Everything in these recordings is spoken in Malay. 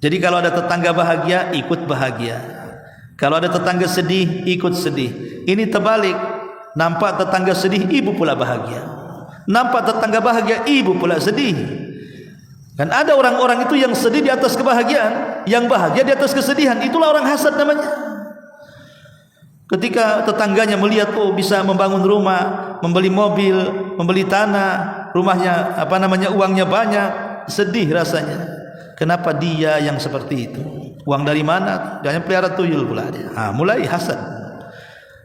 Jadi kalau ada tetangga bahagia, ikut bahagia. Kalau ada tetangga sedih, ikut sedih. Ini terbalik. Nampak tetangga sedih, ibu pula bahagia. Nampak tetangga bahagia, ibu pula sedih. Dan ada orang-orang itu yang sedih di atas kebahagiaan, yang bahagia di atas kesedihan. Itulah orang hasad namanya. Ketika tetangganya melihat, oh bisa membangun rumah, membeli mobil, membeli tanah, rumahnya uangnya banyak, sedih rasanya. Kenapa dia yang seperti itu? Uang dari mana? Jangan pelihara tuyul pula dia. Mulai hasad.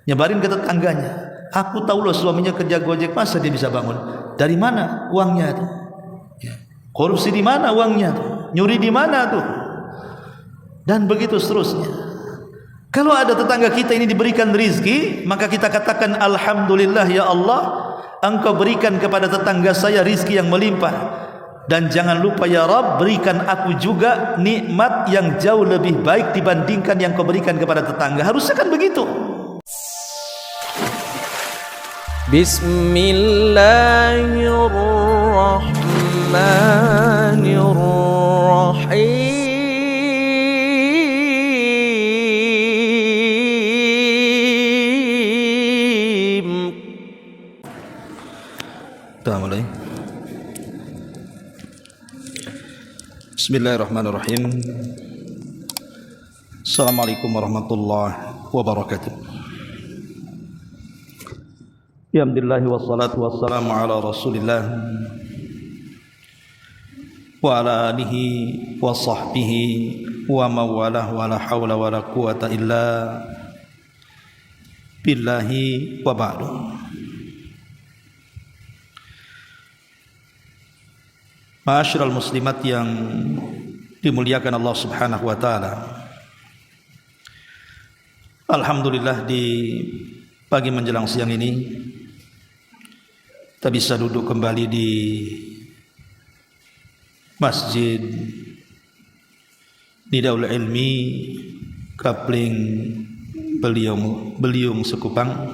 Nyebarin ke tetangganya. Aku tahu loh suaminya kerja Gojek, masa dia bisa bangun? Dari mana uangnya itu? Korupsi di mana uangnya tuh? Nyuri di mana tuh? Dan begitu seterusnya. Kalau ada tetangga kita ini diberikan rizki, maka kita katakan alhamdulillah ya Allah, Engkau berikan kepada tetangga saya rizki yang melimpah. Dan jangan lupa ya Rabb, berikan aku juga nikmat yang jauh lebih baik dibandingkan yang Kau berikan kepada tetangga. Harusnya kan begitu. Bismillahirrahmanirrahim. Kita mulai. Bismillahirrahmanirrahim. Assalamualaikum warahmatullahi wabarakatuh. Alhamdulillah wassalatu wassalamu ala Rasulillah wa ala alihi wa sahbihi wa mawalah wa la hawla wa la quwata illa billahi wa ba'du. Ma'asyiral muslimat yang dimuliakan Allah Subhanahu wa taala. Alhamdulillah di pagi menjelang siang ini kita bisa duduk kembali di Masjid Nidaul Ilmi Kapling Beliung Sekupang.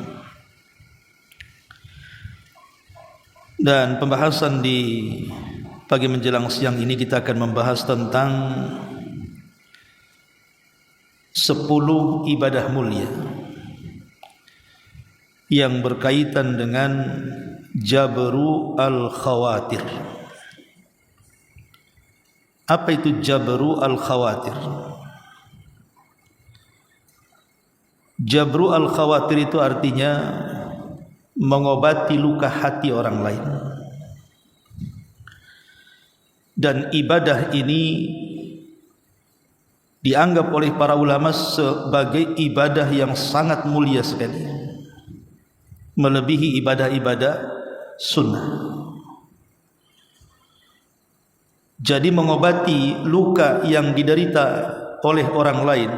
Dan pembahasan di pagi menjelang siang ini kita akan membahas tentang 10 ibadah mulia yang berkaitan dengan Jabru al-Khawatir. Apa itu Jabru al-Khawatir? Jabru al-Khawatir itu artinya mengobati luka hati orang lain. Dan ibadah ini dianggap oleh para ulama sebagai ibadah yang sangat mulia sekali, melebihi ibadah-ibadah sunnah. Jadi mengobati luka yang diderita oleh orang lain,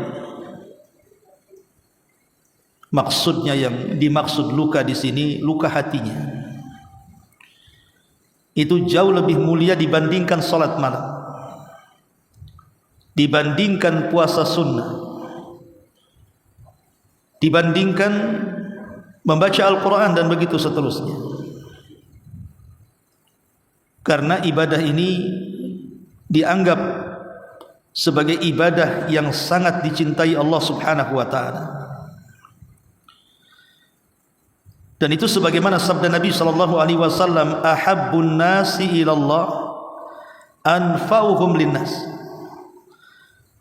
maksudnya yang dimaksud luka di sini luka hatinya, itu jauh lebih mulia dibandingkan salat malam, dibandingkan puasa sunnah, dibandingkan membaca Al-Quran dan begitu seterusnya. Karena ibadah ini dianggap sebagai ibadah yang sangat dicintai Allah Subhanahu wa taala. Dan itu sebagaimana sabda Nabi sallallahu alaihi wasallam, ahabbun nasi ilallah anfa'uhum linnas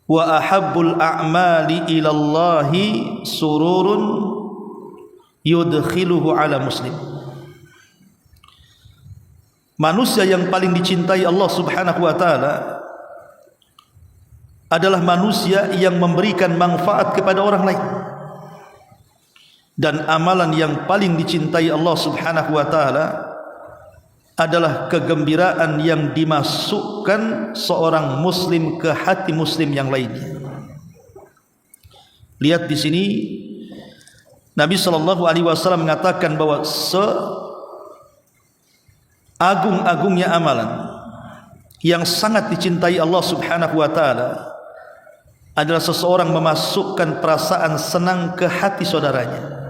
wa ahabbul a'mali ilallahi sururun yudkhiluhu ala muslim. Manusia yang paling dicintai Allah Subhanahu wa taala adalah manusia yang memberikan manfaat kepada orang lain. Dan amalan yang paling dicintai Allah Subhanahu wa taala adalah kegembiraan yang dimasukkan seorang muslim ke hati muslim yang lainnya. Lihat di sini Nabi sallallahu alaihi wasallam mengatakan bahwa seagung-agungnya amalan yang sangat dicintai Allah Subhanahu wa taala adalah seseorang memasukkan perasaan senang ke hati saudaranya.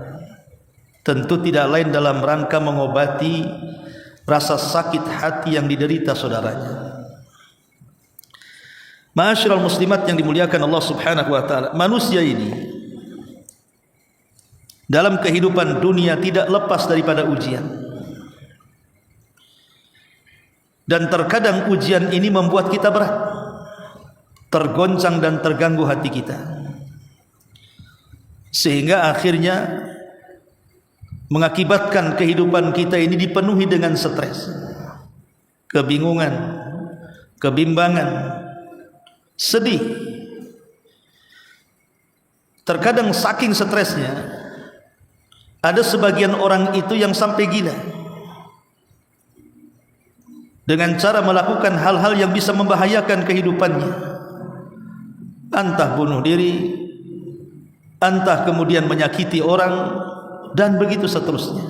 Tentu tidak lain dalam rangka mengobati rasa sakit hati yang diderita saudaranya. Ma'asyiral muslimat yang dimuliakan Allah Subhanahu wa taala, manusia ini dalam kehidupan dunia tidak lepas daripada ujian. Dan terkadang ujian ini membuat kita berat, tergoncang dan terganggu hati kita, sehingga akhirnya mengakibatkan kehidupan kita ini dipenuhi dengan stres, kebingungan, kebimbangan, sedih. Terkadang saking stresnya, ada sebagian orang itu yang sampai gila dengan cara melakukan hal-hal yang bisa membahayakan kehidupannya, entah bunuh diri, entah kemudian menyakiti orang, dan begitu seterusnya.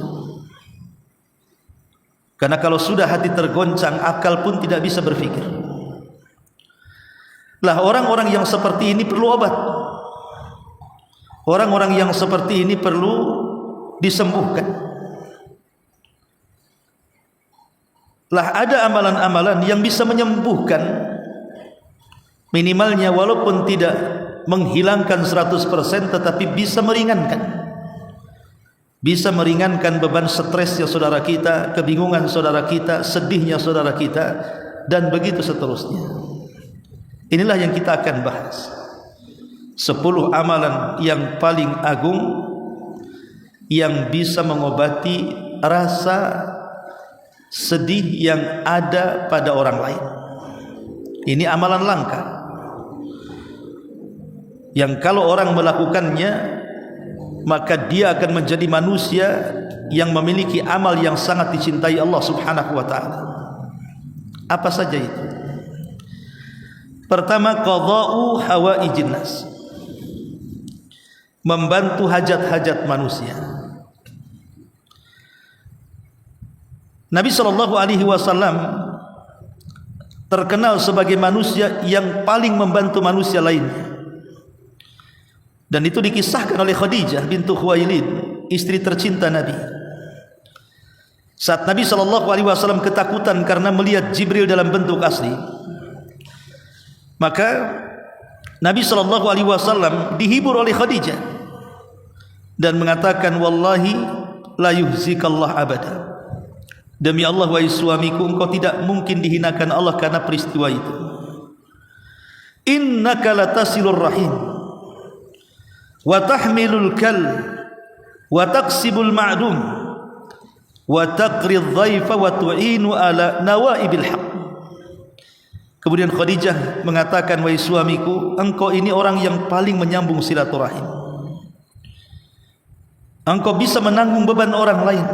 Karena kalau sudah hati tergoncang, akal pun tidak bisa berpikir. Lah, orang-orang yang seperti ini perlu obat. Orang-orang yang seperti ini perlu disembuhkan. Lah, ada amalan-amalan yang bisa menyembuhkan, minimalnya walaupun tidak menghilangkan 100%, tetapi bisa meringankan. Bisa meringankan beban stresnya saudara kita, kebingungan saudara kita, sedihnya saudara kita, dan begitu seterusnya. Inilah yang kita akan bahas, 10 amalan yang paling agung yang bisa mengobati rasa sedih yang ada pada orang lain. Ini amalan langka yang kalau orang melakukannya, maka dia akan menjadi manusia yang memiliki amal yang sangat dicintai Allah Subhanahu wa taala. Apa saja itu? Pertama, qada'u hawaijin nas, membantu hajat-hajat manusia. Nabi SAW terkenal sebagai manusia yang paling membantu manusia lainnya, dan itu dikisahkan oleh Khadijah bintu Khuwailid, istri tercinta Nabi. Saat Nabi SAW ketakutan karena melihat Jibril dalam bentuk asli, maka Nabi SAW dihibur oleh Khadijah dan mengatakan, wallahi la yuhzikallah abada, demi Allah wahai suamiku, engkau tidak mungkin dihinakan Allah karena peristiwa itu. Innaka latasilur rahim wa tahmilul kal wa taqsibul ma'dum wa taqrid dhaifa wa tu'inu ala nawaibil haq. Kemudian Khadijah mengatakan, wahai suamiku, engkau ini orang yang paling menyambung silaturahim. Engkau bisa menanggung beban orang lain,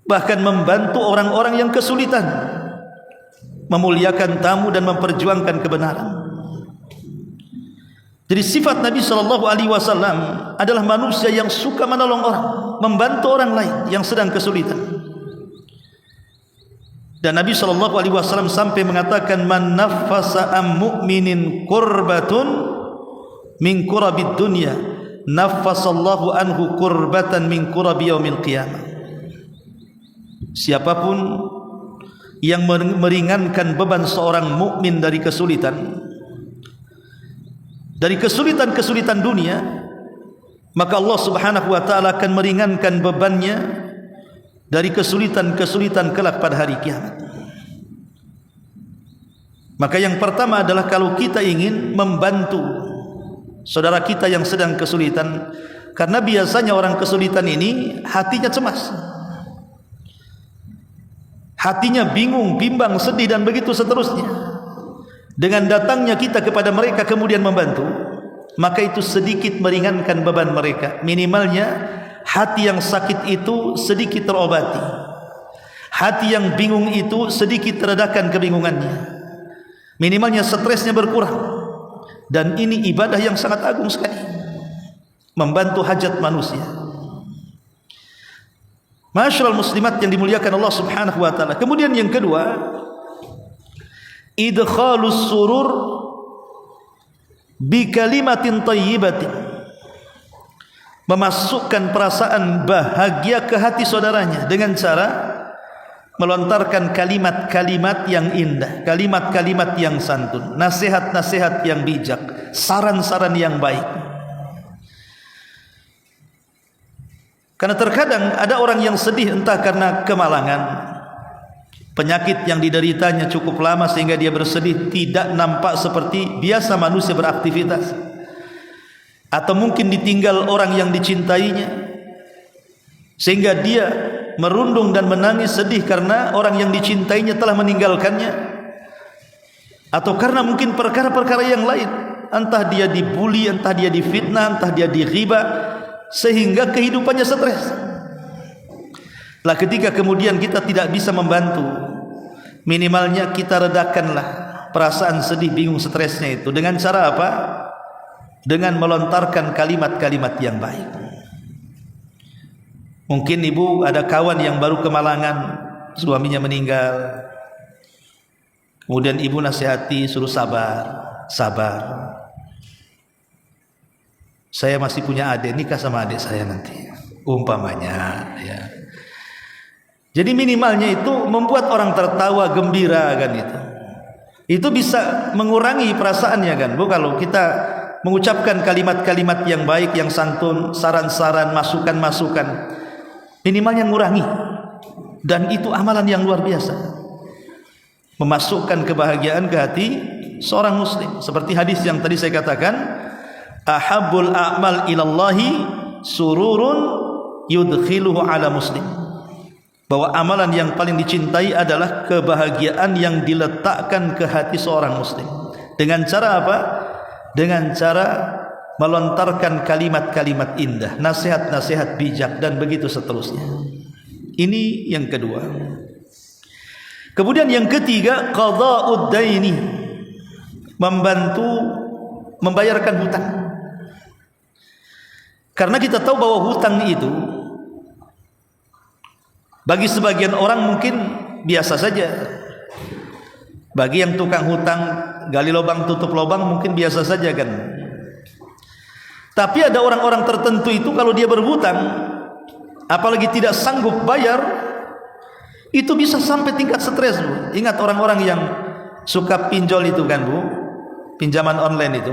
bahkan membantu orang-orang yang kesulitan, memuliakan tamu dan memperjuangkan kebenaran. Jadi sifat Nabi SAW adalah manusia yang suka menolong orang, membantu orang lain yang sedang kesulitan. Dan Nabi SAW sampai mengatakan, man naffasa am mu'minin kurbatun min kurabid dunya naffasallahu anhu kurbatan min kurabi yaumil qiyamah. Siapapun yang meringankan beban seorang mukmin dari kesulitan dunia, maka Allah Subhanahu wa taala akan meringankan bebannya dari kesulitan-kesulitan kelak pada hari kiamat. Maka yang pertama adalah kalau kita ingin membantu saudara kita yang sedang kesulitan, karena biasanya orang kesulitan ini hatinya cemas, hatinya bingung, bimbang, sedih, dan begitu seterusnya. Dengan datangnya kita kepada mereka kemudian membantu, maka itu sedikit meringankan beban mereka. Minimalnya hati yang sakit itu sedikit terobati, hati yang bingung itu sedikit teredakan kebingungannya, minimalnya stresnya berkurang. Dan ini ibadah yang sangat agung sekali, membantu hajat manusia. Ma'asyiral muslimat yang dimuliakan Allah Subhanahu wa taala. Kemudian yang kedua, idkhalus surur bi kalimatin thayyibatin, memasukkan perasaan bahagia ke hati saudaranya dengan cara melontarkan kalimat-kalimat yang indah, kalimat-kalimat yang santun, nasihat-nasihat yang bijak, saran-saran yang baik. Karena terkadang ada orang yang sedih entah karena kemalangan, penyakit yang dideritanya cukup lama sehingga dia bersedih, tidak nampak seperti biasa manusia beraktivitas, atau mungkin ditinggal orang yang dicintainya sehingga dia merundung dan menangis sedih karena orang yang dicintainya telah meninggalkannya, atau karena mungkin perkara-perkara yang lain, entah dia dibuli, entah dia difitnah, entah dia dighibah, sehingga kehidupannya stres. Lah ketika kemudian kita tidak bisa membantu, minimalnya kita redakanlah perasaan sedih, bingung, stresnya itu dengan cara apa? Dengan melontarkan kalimat-kalimat yang baik. Mungkin ibu ada kawan yang baru kemalangan, suaminya meninggal, kemudian ibu nasihati, suruh sabar, sabar. Saya masih punya adik, nikah sama adik saya nanti, umpamanya, ya. Jadi minimalnya itu membuat orang tertawa, gembira, kan itu. Itu bisa mengurangi perasaannya, kan Bu, kalau kita mengucapkan kalimat-kalimat yang baik, yang santun, saran-saran, masukan-masukan, minimalnya mengurangi. Dan itu amalan yang luar biasa, memasukkan kebahagiaan ke hati seorang muslim. Seperti hadis yang tadi saya katakan, ahabbul a'mal ilallahi sururun yudkhiluhu ala muslim, bahwa amalan yang paling dicintai adalah kebahagiaan yang diletakkan ke hati seorang muslim. Dengan cara apa? Dengan cara melontarkan kalimat-kalimat indah, nasihat-nasihat bijak, dan begitu seterusnya. Ini yang kedua. Kemudian yang ketiga, qada'ud daini, membantu membayarkan hutang. Karena kita tahu bahwa hutang itu bagi sebagian orang mungkin biasa saja. Bagi yang tukang hutang, gali lubang tutup lubang, mungkin biasa saja, kan. Tapi ada orang-orang tertentu itu kalau dia berhutang, apalagi tidak sanggup bayar, itu bisa sampai tingkat stres, Bu. Ingat orang-orang yang suka pinjol itu, kan Bu, pinjaman online itu,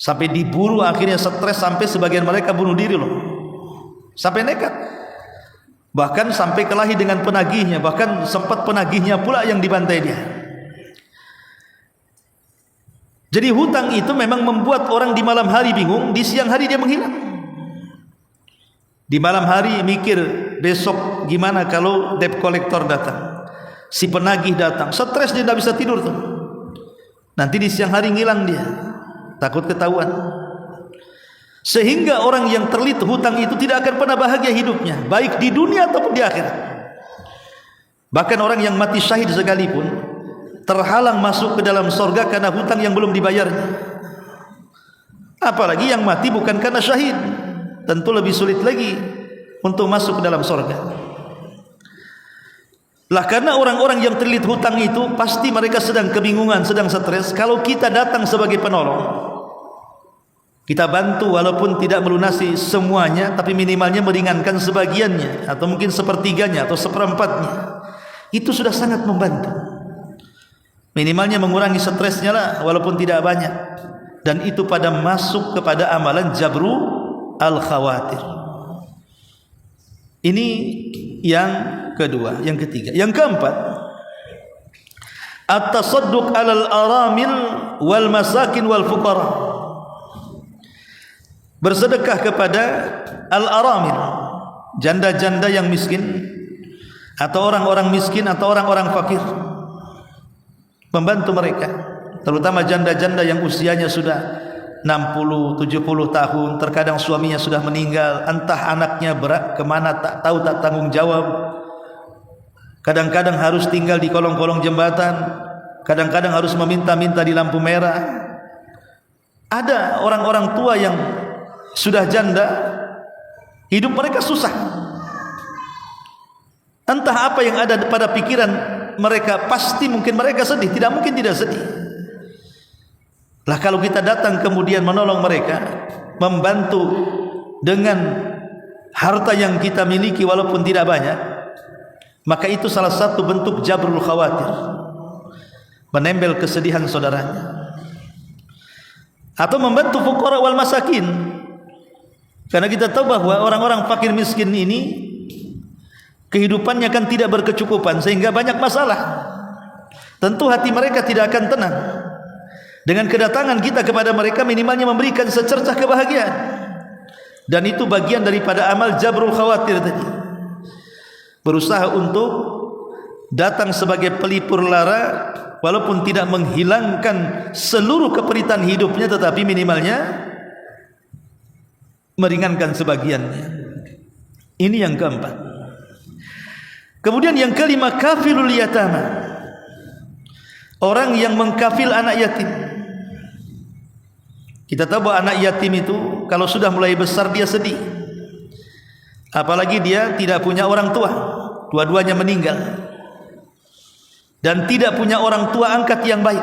sampai diburu, akhirnya stres sampai sebagian mereka bunuh diri loh, sampai nekat, bahkan sampai kelahi dengan penagihnya, bahkan sempat penagihnya pula yang dibantai dia. Jadi hutang itu memang membuat orang di malam hari bingung, di siang hari dia menghilang. Di malam hari mikir besok gimana kalau debt collector datang, si penagih datang, stres, dia tidak bisa tidur tuh. Nanti di siang hari ngilang dia, takut ketahuan. Sehingga orang yang terlilit hutang itu tidak akan pernah bahagia hidupnya, baik di dunia ataupun di akhirat. Bahkan orang yang mati syahid sekalipun terhalang masuk ke dalam sorga karena hutang yang belum dibayarnya. Apalagi yang mati bukan karena syahid, tentu lebih sulit lagi untuk masuk ke dalam sorga. Lah karena orang-orang yang terlilit hutang itu pasti mereka sedang kebingungan, sedang stres. Kalau kita datang sebagai penolong, kita bantu walaupun tidak melunasi semuanya, tapi minimalnya meringankan sebagiannya, atau mungkin sepertiganya atau seperempatnya, itu sudah sangat membantu. Minimalnya mengurangi stresnya lah, walaupun tidak banyak. Dan itu pada masuk kepada amalan jabru al-khawatir. Ini yang kedua. Yang ketiga, yang keempat, at-tasadduq 'alal aramil wal masakin wal fuqara, bersedekah kepada al-aramil, janda-janda yang miskin, atau orang-orang miskin, atau orang-orang fakir, membantu mereka, terutama janda-janda yang usianya sudah 60-70 tahun, terkadang suaminya sudah meninggal, entah anaknya berak kemana tak tahu, tak tanggung jawab. Kadang-kadang harus tinggal di kolong-kolong jembatan, kadang-kadang harus meminta-minta di lampu merah. Ada orang-orang tua yang sudah janda, hidup mereka susah. Entah apa yang ada pada pikiran mereka, pasti mungkin mereka sedih, tidak mungkin tidak sedih. Lah kalau kita datang kemudian menolong mereka, membantu dengan harta yang kita miliki walaupun tidak banyak, maka itu salah satu bentuk jabrul khawatir, menempel kesedihan saudaranya. Atau membantu fuqara wal masakin, karena kita tahu bahwa orang-orang fakir miskin ini kehidupannya kan tidak berkecukupan, sehingga banyak masalah. Tentu hati mereka tidak akan tenang. Dengan kedatangan kita kepada mereka, minimalnya memberikan secercah kebahagiaan. Dan itu bagian daripada amal jabrul khawatir tadi. Berusaha untuk datang sebagai pelipur lara, walaupun tidak menghilangkan seluruh keperitan hidupnya, tetapi minimalnya meringankan sebagiannya. Ini yang keempat. Kemudian yang kelima, kafilul yatama, orang yang mengkafil anak yatim. Kita tahu bahwa anak yatim itu kalau sudah mulai besar dia sedih, apalagi dia tidak punya orang tua, dua-duanya meninggal, dan tidak punya orang tua angkat yang baik.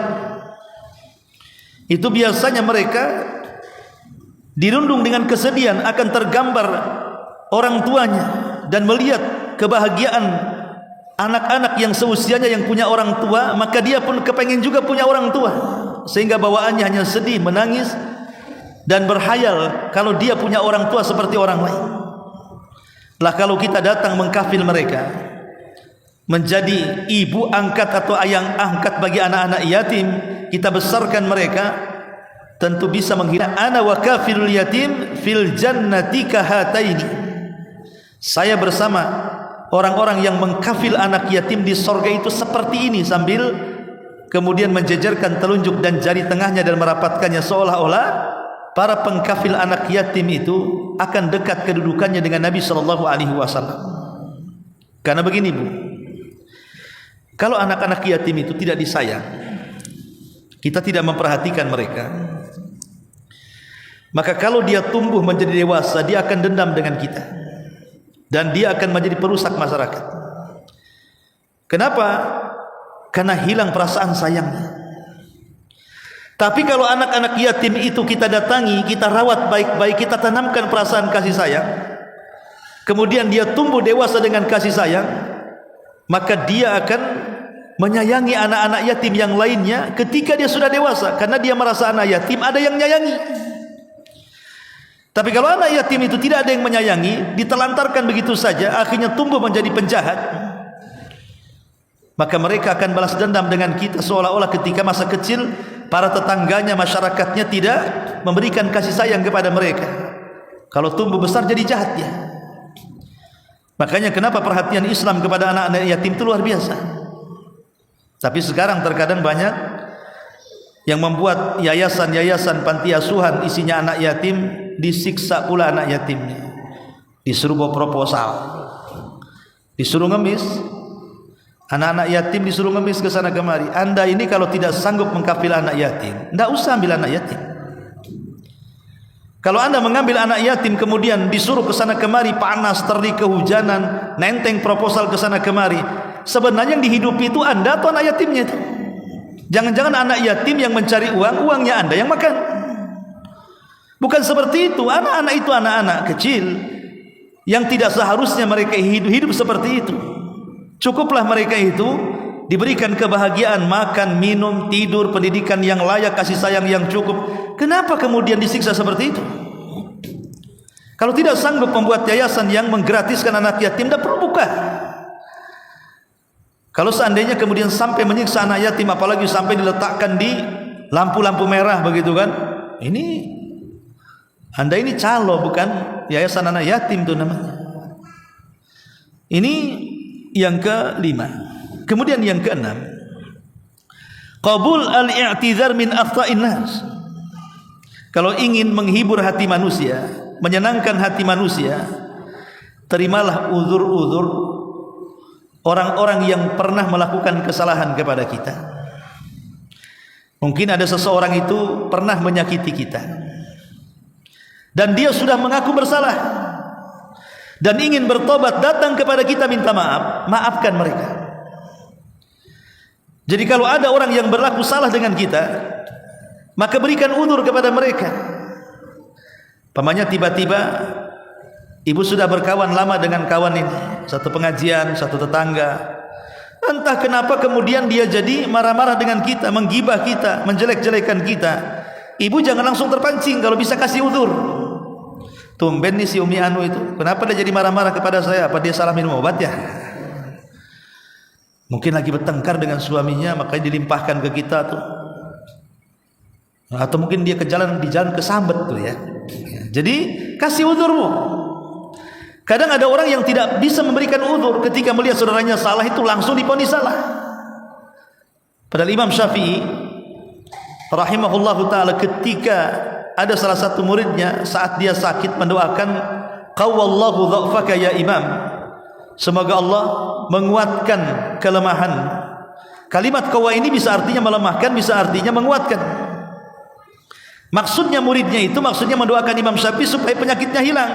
Itu biasanya mereka dirundung dengan kesedihan akan tergambar orang tuanya dan melihat kebahagiaan anak-anak yang seusianya yang punya orang tua, maka dia pun kepengen juga punya orang tua, sehingga bawaannya hanya sedih, menangis, dan berhayal kalau dia punya orang tua seperti orang lain. Lah kalau kita datang mengkafil mereka, menjadi ibu angkat atau ayang angkat bagi anak-anak yatim, kita besarkan mereka, tentu bisa menghina ana wa kafilul yatim fil jannati kahataini. Saya bersama orang-orang yang mengkafil anak yatim di sorga itu seperti ini, sambil kemudian menjejerkan telunjuk dan jari tengahnya dan merapatkannya, seolah-olah para pengkafil anak yatim itu akan dekat kedudukannya dengan Nabi SAW. Karena begini Bu, kalau anak-anak yatim itu tidak disayang, kita tidak memperhatikan mereka, maka kalau dia tumbuh menjadi dewasa, dia akan dendam dengan kita, dan dia akan menjadi perusak masyarakat. Kenapa? Karena hilang perasaan sayangnya. Tapi kalau anak-anak yatim itu kita datangi, kita rawat baik-baik, kita tanamkan perasaan kasih sayang, kemudian dia tumbuh dewasa dengan kasih sayang, maka dia akan menyayangi anak-anak yatim yang lainnya ketika dia sudah dewasa, karena dia merasa anak yatim ada yang menyayangi. Tapi kalau anak yatim itu tidak ada yang menyayangi, ditelantarkan begitu saja, akhirnya tumbuh menjadi penjahat, maka mereka akan balas dendam dengan kita, seolah-olah ketika masa kecil para tetangganya, masyarakatnya tidak memberikan kasih sayang kepada mereka. Kalau tumbuh besar jadi jahat dia. Makanya kenapa perhatian Islam kepada anak-anak yatim itu luar biasa. Tapi sekarang terkadang banyak yang membuat yayasan-yayasan panti asuhan isinya anak yatim, disiksa pula anak yatimnya, disuruh bawa proposal, disuruh ngemis. Anak-anak yatim disuruh ngemis ke sana kemari. Anda ini kalau tidak sanggup mengkafil anak yatim, tidak usah ambil anak yatim. Kalau Anda mengambil anak yatim kemudian disuruh ke sana kemari, panas, terik, kehujanan, nenteng proposal ke sana kemari, sebenarnya yang dihidupi itu Anda atau anak yatimnya itu? Jangan-jangan anak yatim yang mencari uang, uangnya Anda yang makan. Bukan seperti itu. Anak-anak itu anak-anak kecil yang tidak seharusnya mereka hidup seperti itu. Cukuplah mereka itu diberikan kebahagiaan, makan, minum, tidur, pendidikan yang layak, kasih sayang yang cukup. Kenapa kemudian disiksa seperti itu? Kalau tidak sanggup membuat yayasan yang menggratiskan anak yatim, tidak perlu buka. Kalau seandainya kemudian sampai menyiksa anak yatim, apalagi sampai diletakkan di lampu-lampu merah begitu kan, ini Anda ini calo, bukan yayasan anak yatim itu namanya. Ini yang kelima. Kemudian yang keenam, qabul al-i'tizar min akhta'in nas. Kalau ingin menghibur hati manusia, menyenangkan hati manusia, terimalah uzur-uzur orang-orang yang pernah melakukan kesalahan kepada kita. Mungkin ada seseorang itu pernah menyakiti kita, dan dia sudah mengaku bersalah dan ingin bertobat, datang kepada kita minta maaf, maafkan mereka. Jadi kalau ada orang yang berlaku salah dengan kita, maka berikan uzur kepada mereka. Pamannya tiba-tiba Ibu sudah berkawan lama dengan kawan ini, satu pengajian, satu tetangga. Entah kenapa kemudian dia jadi marah-marah dengan kita, menggibah kita, menjelek-jelekan kita. Ibu jangan langsung terpancing, kalau bisa kasih uzur. Tumben nih si Umi Anu itu, kenapa dia jadi marah-marah kepada saya? Apa dia salah minum obat ya? Mungkin lagi bertengkar dengan suaminya, makanya dilimpahkan ke kita tuh. Atau mungkin dia di jalan kesambet tuh ya. Jadi kasih uzurmu. Kadang ada orang yang tidak bisa memberikan uzur ketika melihat saudaranya salah, itu langsung diponis salah. Padahal Imam Syafi'i rahimahullahu ta'ala ketika ada salah satu muridnya saat dia sakit mendoakan, qawwallahu dha'faka ya imam, semoga Allah menguatkan kelemahan. Kalimat qawa ini bisa artinya melemahkan, bisa artinya menguatkan. Maksudnya muridnya itu maksudnya mendoakan Imam Syafi'i supaya penyakitnya hilang.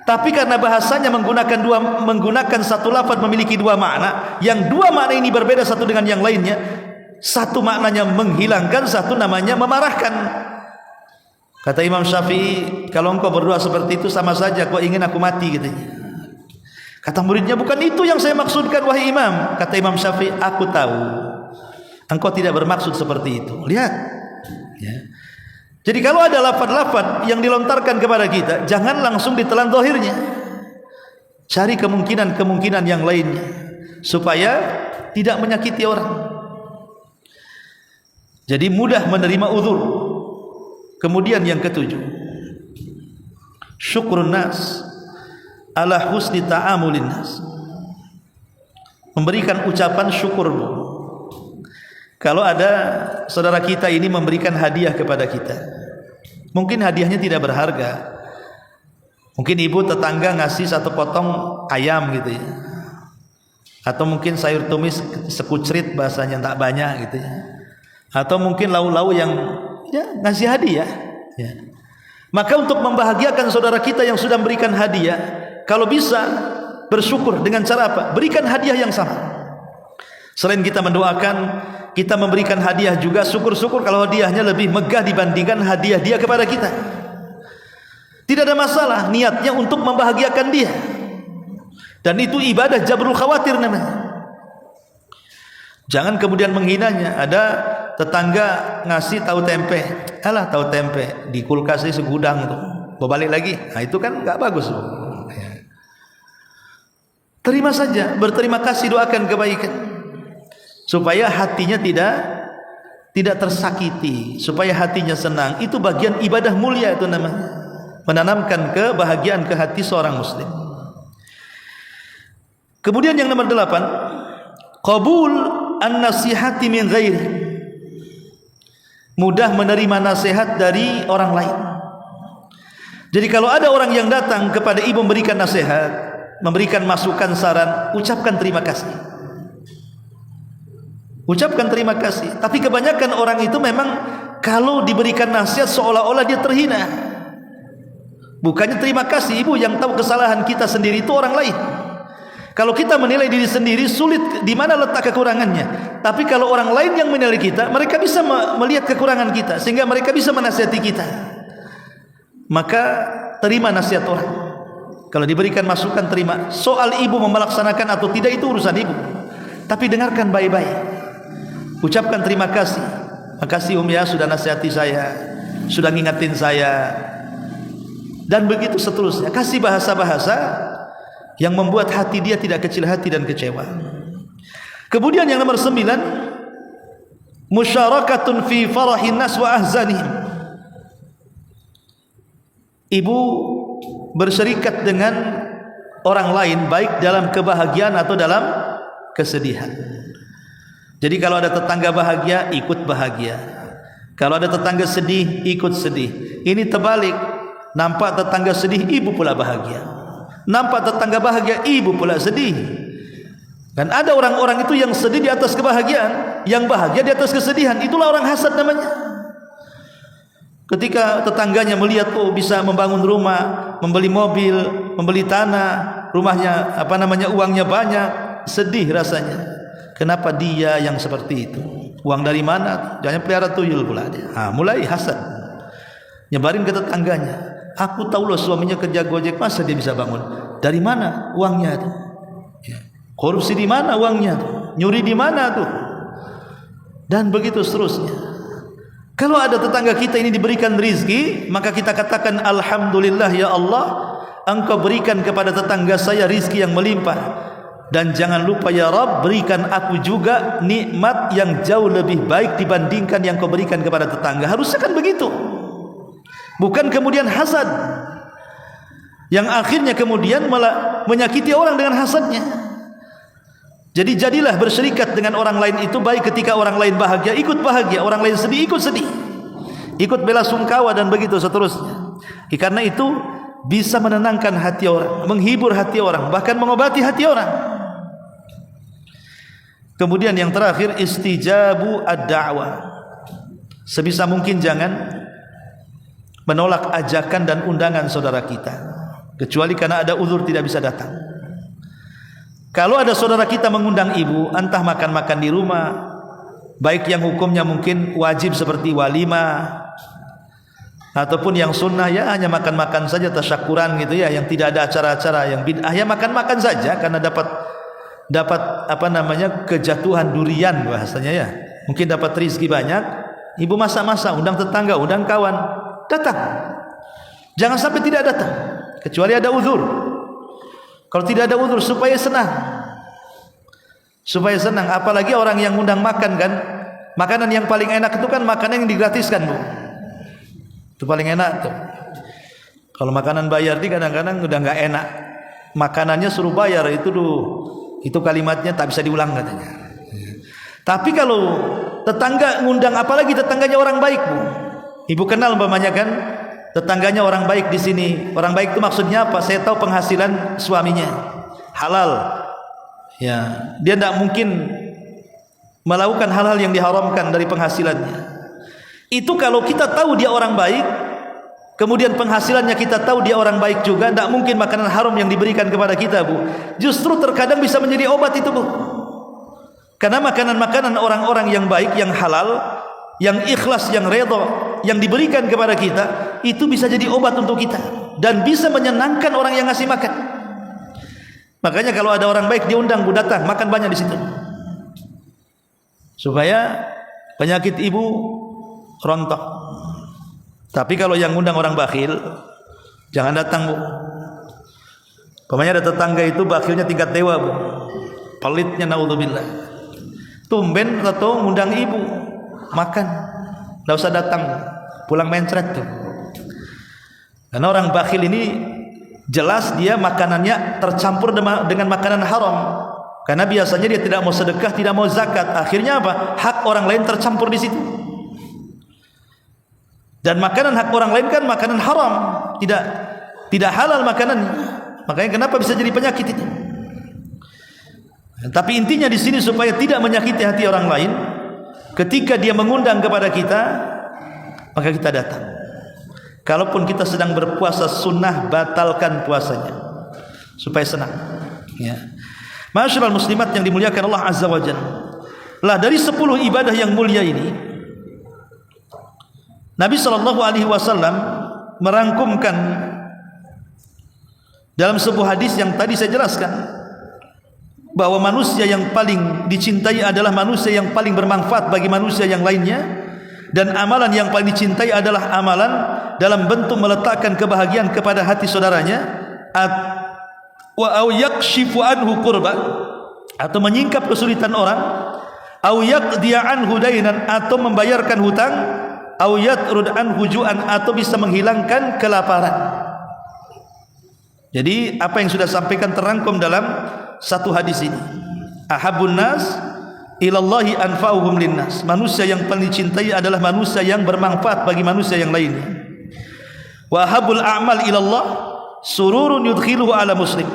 Tapi karena bahasanya menggunakan satu lafaz memiliki dua makna, yang dua makna ini berbeda satu dengan yang lainnya. Satu maknanya menghilangkan, satu namanya memarahkan. Kata Imam Syafi'i, kalau engkau berdoa seperti itu sama saja kau ingin aku mati katanya. Kata muridnya, bukan itu yang saya maksudkan wahai Imam. Kata Imam Syafi'i, aku tahu engkau tidak bermaksud seperti itu. Lihat ya. Jadi kalau ada lafaz-lafaz yang dilontarkan kepada kita, jangan langsung ditelan zahirnya. Cari kemungkinan-kemungkinan yang lainnya supaya tidak menyakiti orang. Jadi mudah menerima uzur. Kemudian yang ketujuh, syukrun nas ala husni ta'amulin nas. Memberikan ucapan syukurmu. Kalau ada saudara kita ini memberikan hadiah kepada kita, mungkin hadiahnya tidak berharga. Mungkin ibu tetangga ngasih satu potong ayam gitu ya, atau mungkin sayur tumis sekucrit bahasanya, tak banyak gitu ya, atau mungkin lau-lau yang ya ngasih hadiah ya. Maka untuk membahagiakan saudara kita yang sudah memberikan hadiah, kalau bisa bersyukur dengan cara apa? Berikan hadiah yang sama. Selain kita mendoakan, kita memberikan hadiah juga. Syukur-syukur kalau hadiahnya lebih megah dibandingkan hadiah dia kepada kita. Tidak ada masalah, niatnya untuk membahagiakan dia. Dan itu ibadah jabrul khawatir namanya. Jangan kemudian menghinanya. Ada tetangga ngasih tahu tempe, alah tahu tempe di kulkasnya segudang tuh, mau balik lagi. Nah itu kan nggak bagus. Terima saja, berterima kasih, doakan kebaikan supaya hatinya tidak tersakiti, supaya hatinya senang. Itu bagian ibadah mulia itu namanya, menanamkan kebahagiaan ke hati seorang muslim. Kemudian yang nomor 8, qabul an-nasihati min ghairi. Mudah menerima nasihat dari orang lain. Jadi kalau ada orang yang datang kepada ibu memberikan nasihat, memberikan masukan, saran, ucapkan terima kasih. Ucapkan terima kasih. Tapi kebanyakan orang itu memang kalau diberikan nasihat seolah-olah dia terhina. Bukannya terima kasih, ibu yang tahu kesalahan kita sendiri itu orang lain. Kalau kita menilai diri sendiri sulit di mana letak kekurangannya. Tapi kalau orang lain yang menilai kita, mereka bisa melihat kekurangan kita sehingga mereka bisa menasihati kita. Maka terima nasihat orang. Kalau diberikan masukan terima. Soal ibu melaksanakan atau tidak itu urusan ibu. Tapi dengarkan baik-baik. Ucapkan terima kasih. Makasih ya sudah nasihati saya, sudah ngingetin saya. Dan begitu seterusnya. Kasih bahasa-bahasa yang membuat hati dia tidak kecil hati dan kecewa. Kemudian yang nomor 9, musyarakatun fi farahin nas wa ahzanihim. Ibu berserikat dengan orang lain baik dalam kebahagiaan atau dalam kesedihan. Jadi kalau ada tetangga bahagia, ikut bahagia. Kalau ada tetangga sedih, ikut sedih. Ini terbalik. Nampak tetangga sedih, ibu pula bahagia. Nampak tetangga bahagia, ibu pula sedih. Dan ada orang-orang itu yang sedih di atas kebahagiaan, yang bahagia di atas kesedihan. Itulah orang hasad namanya. Ketika tetangganya melihat bisa membangun rumah, membeli mobil, membeli tanah, rumahnya uangnya banyak, sedih rasanya. Kenapa dia yang seperti itu? Uang dari mana? Jangan pelihara tuyul pula dia. Mulai hasad, nyebarin ke tetangganya. Aku tahu loh suaminya kerja Gojek, masa dia bisa bangun? Dari mana uangnya tuh? Korupsi di mana uangnya tuh? Nyuri di mana tuh? Dan begitu seterusnya. Kalau ada tetangga kita ini diberikan rizki, maka kita katakan alhamdulillah ya Allah, Engkau berikan kepada tetangga saya rizki yang melimpah. Dan jangan lupa ya Rabb, berikan aku juga nikmat yang jauh lebih baik dibandingkan yang Kau berikan kepada tetangga. Harusnya kan begitu. Bukan kemudian hasad, yang akhirnya kemudian malah menyakiti orang dengan hasadnya. Jadi jadilah berserikat dengan orang lain itu baik. Ketika orang lain bahagia, ikut bahagia. Orang lain sedih, ikut sedih. Ikut bela sungkawa dan begitu seterusnya. Karena itu bisa menenangkan hati orang, menghibur hati orang, bahkan mengobati hati orang. Kemudian yang terakhir, istijabu ad-da'wah. Sebisa mungkin jangan menolak ajakan dan undangan saudara kita, kecuali karena ada uzur tidak bisa datang. Kalau ada saudara kita mengundang ibu, entah makan-makan di rumah, baik yang hukumnya mungkin wajib seperti walimah, ataupun yang sunnah ya hanya makan-makan saja tasyakuran gitu ya, yang tidak ada acara-acara yang bid'ah ya makan-makan saja karena dapat kejatuhan durian bahasanya ya, mungkin dapat rezeki banyak. Ibu masak-masak, undang tetangga, undang kawan, datang. Jangan sampai tidak datang kecuali ada uzur. Kalau tidak ada uzur, supaya senang, apalagi orang yang undang makan kan, makanan yang paling enak itu kan makanan yang digratiskan, Bu. Itu paling enak tuh. Kalau makanan bayar di kadang-kadang udah nggak enak. Makanannya suruh bayar itu kalimatnya tak bisa diulang katanya. Tapi kalau tetangga ngundang, apalagi tetangganya orang baik, Bu. Ibu kenal umpamanya kan, tetangganya orang baik di sini. Orang baik itu maksudnya apa? Saya tahu penghasilan suaminya halal. Ya, dia tidak mungkin melakukan hal-hal yang diharamkan dari penghasilannya. Itu kalau kita tahu dia orang baik, kemudian penghasilannya kita tahu dia orang baik juga, tidak mungkin makanan haram yang diberikan kepada kita, Bu. Justru terkadang bisa menjadi obat itu, Bu. Karena makanan-makanan orang-orang yang baik, yang halal, yang ikhlas, yang redha, yang diberikan kepada kita, itu bisa jadi obat untuk kita dan bisa menyenangkan orang yang ngasih makan. Makanya kalau ada orang baik diundang, Bu, datang, makan banyak di situ. Supaya penyakit ibu rontok. Tapi kalau yang undang orang bakhil, jangan datang, Bu. Pokoknya ada tetangga itu bakhilnya tingkat dewa, Bu. Pelitnya naudzubillah. Tumben atau ngundang ibu makan, enggak usah datang, pulang mencret tuh. Karena orang bakhil ini jelas dia makanannya tercampur dengan makanan haram. Karena biasanya dia tidak mau sedekah, tidak mau zakat. Akhirnya apa? Hak orang lain tercampur di situ. Dan makanan hak orang lain kan makanan haram, tidak halal makanannya. Makanya kenapa bisa jadi penyakit itu? Tapi intinya di sini supaya tidak menyakiti hati orang lain, ketika dia mengundang kepada kita, maka kita datang. Kalaupun kita sedang berpuasa sunnah, batalkan puasanya supaya senang. Ya. Masyaallah muslimat yang dimuliakan Allah Azza wa Jalla. Lah dari 10 ibadah yang mulia ini, Nabi sallallahu alaihi wasallam merangkumkan dalam sebuah hadis yang tadi saya jelaskan, bahwa manusia yang paling dicintai adalah manusia yang paling bermanfaat bagi manusia yang lainnya, dan amalan yang paling dicintai adalah amalan dalam bentuk meletakkan kebahagiaan kepada hati saudaranya, wa au yakshifu anhu qurba, atau menyingkap kesulitan orang, au yaqdiya anhu dainan, atau membayarkan hutang, au yatrud anhu ju'an, atau bisa menghilangkan kelaparan. Jadi apa yang sudah sampaikan terangkum dalam satu hadis ini. Ahabun nas ilallahi anfa'uhum linnas. Manusia yang paling dicintai adalah manusia yang bermanfaat bagi manusia yang lainnya. Wa ahabul a'mal ilallah sururun yudkhiluhu ala muslim.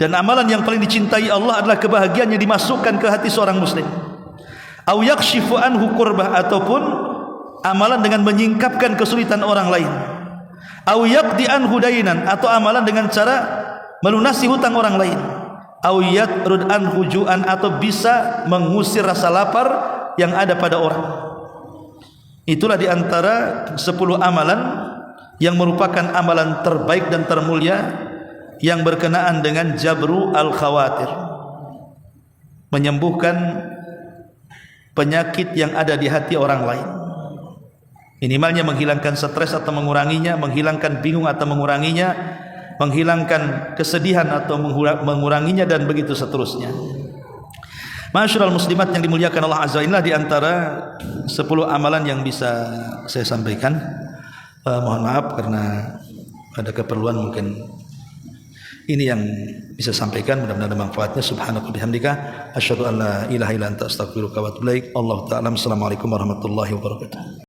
Dan amalan yang paling dicintai Allah adalah kebahagiaan yang dimasukkan ke hati seorang muslim. Au yakshifu anhu qurbah, ataupun amalan dengan menyingkapkan kesulitan orang lain. Au yaqdi anhu dainan, atau amalan dengan cara melunasi hutang orang lain. Au yatrud anhu ju'an, atau bisa mengusir rasa lapar yang ada pada orang. Itulah diantara 10 amalan yang merupakan amalan terbaik dan termulia yang berkenaan dengan jabru al-khawatir, menyembuhkan penyakit yang ada di hati orang lain, minimalnya menghilangkan stres atau menguranginya, menghilangkan bingung atau menguranginya, menghilangkan kesedihan atau menguranginya, dan begitu seterusnya. Masyarul muslimat yang dimuliakan Allah Azza wa Jalla, di antara 10 amalan yang bisa saya sampaikan. Mohon maaf karena ada keperluan, mungkin ini yang bisa sampaikan, mudah-mudahan ada manfaatnya. Subhanaka bihamdika asyhadu an la ilaha illa anta astaghfiruka wa atubu ilaik. Allahu ta'ala. Assalamualaikum warahmatullahi wabarakatuh.